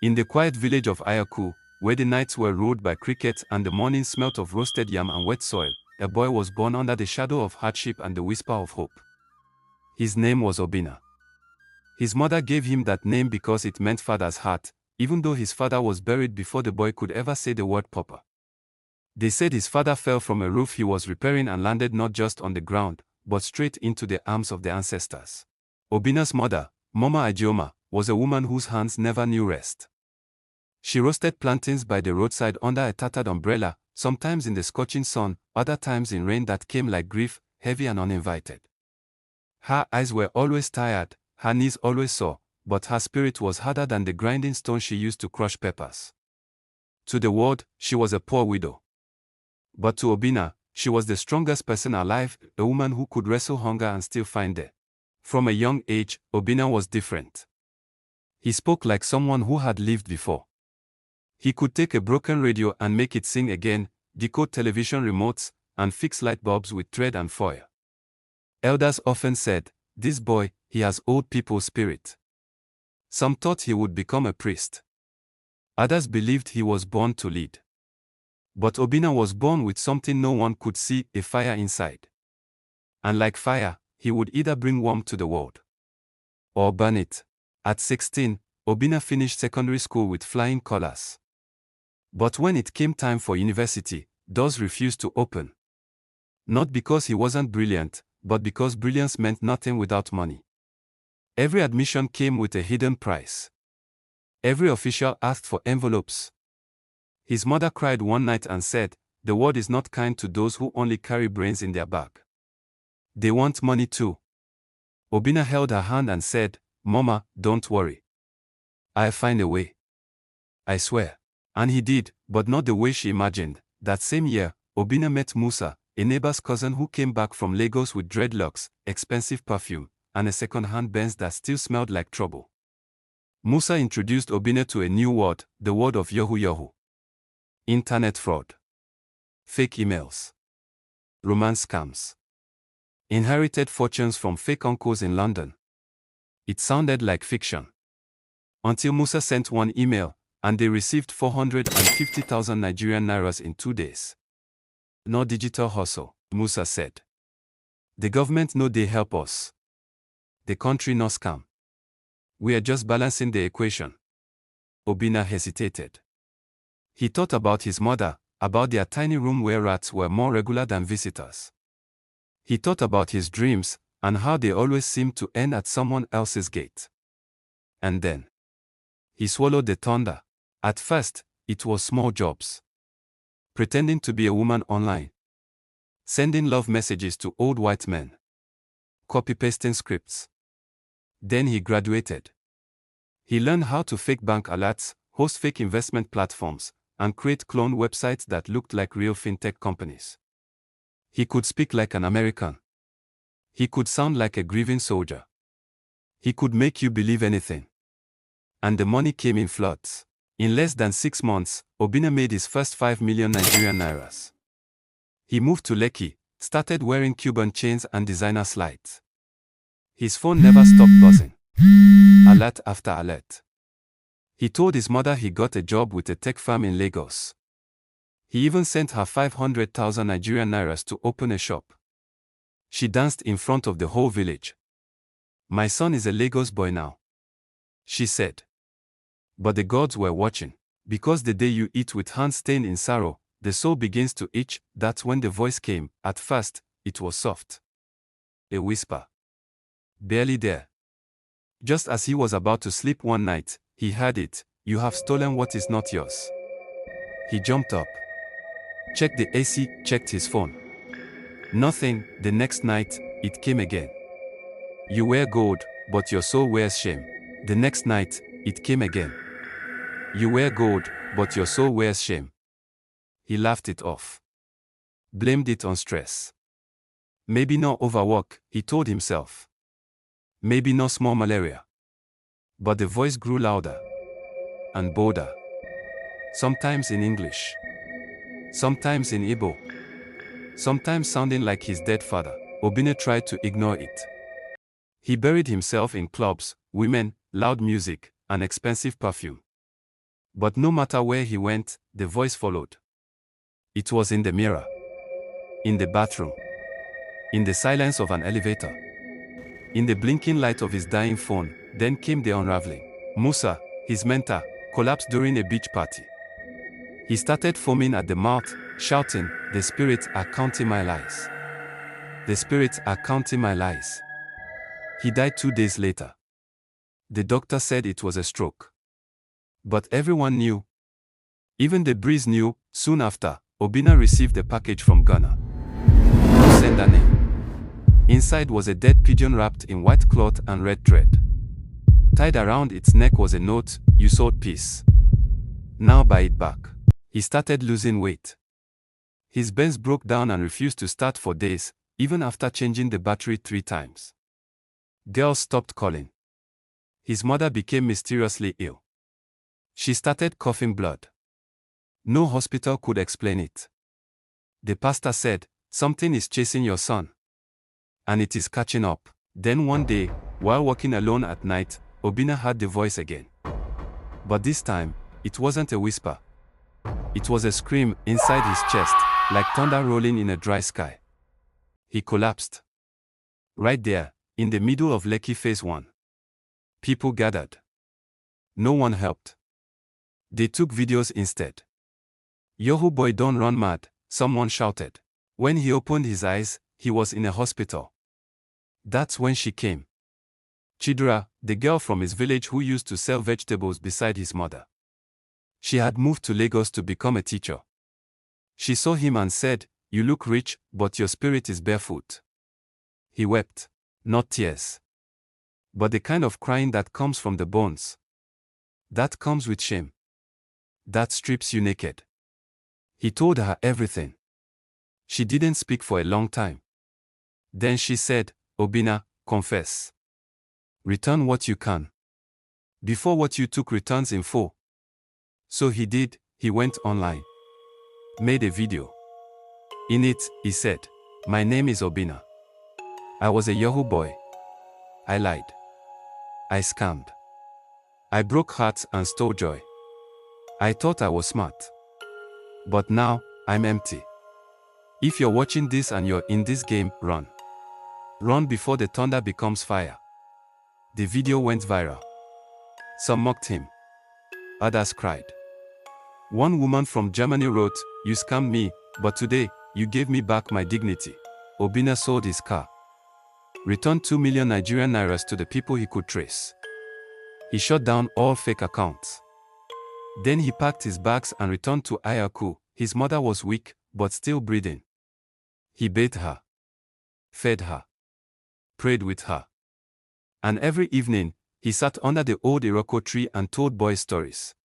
In the quiet village of Ayaku, where the nights were ruled by crickets and the morning smelt of roasted yam and wet soil, a boy was born under the shadow of hardship and the whisper of hope. His name was Obina. His mother gave him that name because it meant father's heart, even though his father was buried before the boy could ever say the word papa. They said his father fell from a roof he was repairing and landed not just on the ground, but straight into the arms of the ancestors. Obina's mother, Mama Ajioma, was a woman whose hands never knew rest. She roasted plantains by the roadside under a tattered umbrella, sometimes in the scorching sun, other times in rain that came like grief, heavy and uninvited. Her eyes were always tired, her knees always sore, but her spirit was harder than the grinding stone she used to crush peppers. To the world, she was a poor widow. But to Obina, she was the strongest person alive, a woman who could wrestle hunger and still find it. From a young age, Obina was different. He spoke like someone who had lived before. He could take a broken radio and make it sing again, decode television remotes, and fix light bulbs with thread and foil. Elders often said, "This boy, he has old people's spirit." Some thought he would become a priest. Others believed he was born to lead. But Obina was born with something no one could see, a fire inside. And like fire, he would either bring warmth to the world or burn it. At 16, Obina finished secondary school with flying colors. But when it came time for university, doors refused to open. Not because he wasn't brilliant, but because brilliance meant nothing without money. Every admission came with a hidden price. Every official asked for envelopes. His mother cried one night and said, "The world is not kind to those who only carry brains in their bag. They want money too." Obina held her hand and said, "Mama, don't worry. I'll find a way. I swear." And he did, but not the way she imagined. That same year, Obina met Musa, a neighbor's cousin who came back from Lagos with dreadlocks, expensive perfume, and a second-hand Benz that still smelled like trouble. Musa introduced Obina to a new word, the word of Yahoo. Internet fraud. Fake emails. Romance scams. Inherited fortunes from fake uncles in London. It sounded like fiction. Until Musa sent one email, and they received 450,000 Nigerian nairas in 2 days. No digital hustle, Musa said. The government know they help us. The country no scam. We are just balancing the equation. Obina hesitated. He thought about his mother, about their tiny room where rats were more regular than visitors. He thought about his dreams, and how they always seemed to end at someone else's gate. And then he swallowed the thunder. At first, it was small jobs. Pretending to be a woman online. Sending love messages to old white men. Copy-pasting scripts. Then he graduated. He learned how to fake bank alerts, host fake investment platforms, and create clone websites that looked like real fintech companies. He could speak like an American. He could sound like a grieving soldier. He could make you believe anything. And the money came in floods. In less than 6 months, Obina made his first 5 million Nigerian nairas. He moved to Lekki, started wearing Cuban chains and designer slides. His phone never stopped buzzing. Alert after alert. He told his mother he got a job with a tech firm in Lagos. He even sent her 500,000 Nigerian nairas to open a shop. She danced in front of the whole village. "My son is a Lagos boy now," she said. But the gods were watching. Because the day you eat with hands stained in sorrow, the soul begins to itch. That's when the voice came. At first, it was soft. A whisper. Barely there. Just as he was about to sleep one night, he heard it. "You have stolen what is not yours." He jumped up. Checked the AC, checked his phone. Nothing. The next night, it came again. "You wear gold, but your soul wears shame." The next night, it came again. "You wear gold, but your soul wears shame." He laughed it off. Blamed it on stress. Maybe not overwork, he told himself. Maybe not small malaria. But the voice grew louder and bolder. Sometimes in English. Sometimes in Igbo. Sometimes sounding like his dead father. Obina tried to ignore it. He buried himself in clubs, women, loud music, and expensive perfume. But no matter where he went, the voice followed. It was in the mirror, in the bathroom, in the silence of an elevator, in the blinking light of his dying phone. Then came the unraveling. Musa, his mentor, collapsed during a beach party. He started foaming at the mouth, shouting, "The spirits are counting my lies. The spirits are counting my lies." He died 2 days later. The doctor said it was a stroke. But everyone knew. Even the breeze knew. Soon after, Obinna received a package from Ghana. No sender name. Inside was a dead pigeon wrapped in white cloth and red thread. Tied around its neck was a note, "You sowed peace. Now buy it back." He started losing weight. His Benz broke down and refused to start for days, even after changing the battery 3 times. Girls stopped calling. His mother became mysteriously ill. She started coughing blood. No hospital could explain it. The pastor said, "Something is chasing your son. And it is catching up." Then one day, while walking alone at night, Obinna heard the voice again. But this time, it wasn't a whisper. It was a scream inside his chest, like thunder rolling in a dry sky. He collapsed. Right there, in the middle of Lekki Phase 1. People gathered. No one helped. They took videos instead. "Yahoo Boy, don't run mad," someone shouted. When he opened his eyes, he was in a hospital. That's when she came. Chidera, the girl from his village who used to sell vegetables beside his mother. She had moved to Lagos to become a teacher. She saw him and said, "You look rich, but your spirit is barefoot." He wept. Not tears, but the kind of crying that comes from the bones. That comes with shame. That strips you naked. He told her everything. She didn't speak for a long time. Then she said, "Obinna, confess. Return what you can. Before what you took returns in full." So he did. He went online. Made a video. In it, he said, "My name is Obinna. I was a Yahoo boy. I lied. I scammed. I broke hearts and stole joy. I thought I was smart. But now, I'm empty. If you're watching this and you're in this game, run. Run before the thunder becomes fire." The video went viral. Some mocked him. Others cried. One woman from Germany wrote, "You scammed me, but today, you gave me back my dignity." Obinna sold his car. Returned 2 million Nigerian nairas to the people he could trace. He shut down all fake accounts. Then he packed his bags and returned to Ayaku. His mother was weak, but still breathing. He bathed her, fed her, prayed with her. And every evening, he sat under the old Iroko tree and told boys stories.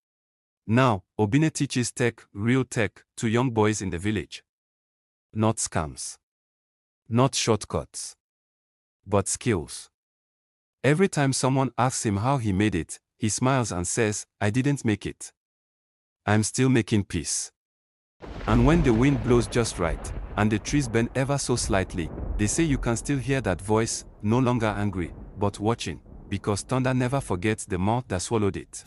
Now, Obinna teaches tech, real tech, to young boys in the village. Not scams. Not shortcuts. But skills. Every time someone asks him how he made it, he smiles and says, "I didn't make it. I'm still making peace." And when the wind blows just right, and the trees bend ever so slightly, they say you can still hear that voice, no longer angry, but watching, because thunder never forgets the mouth that swallowed it.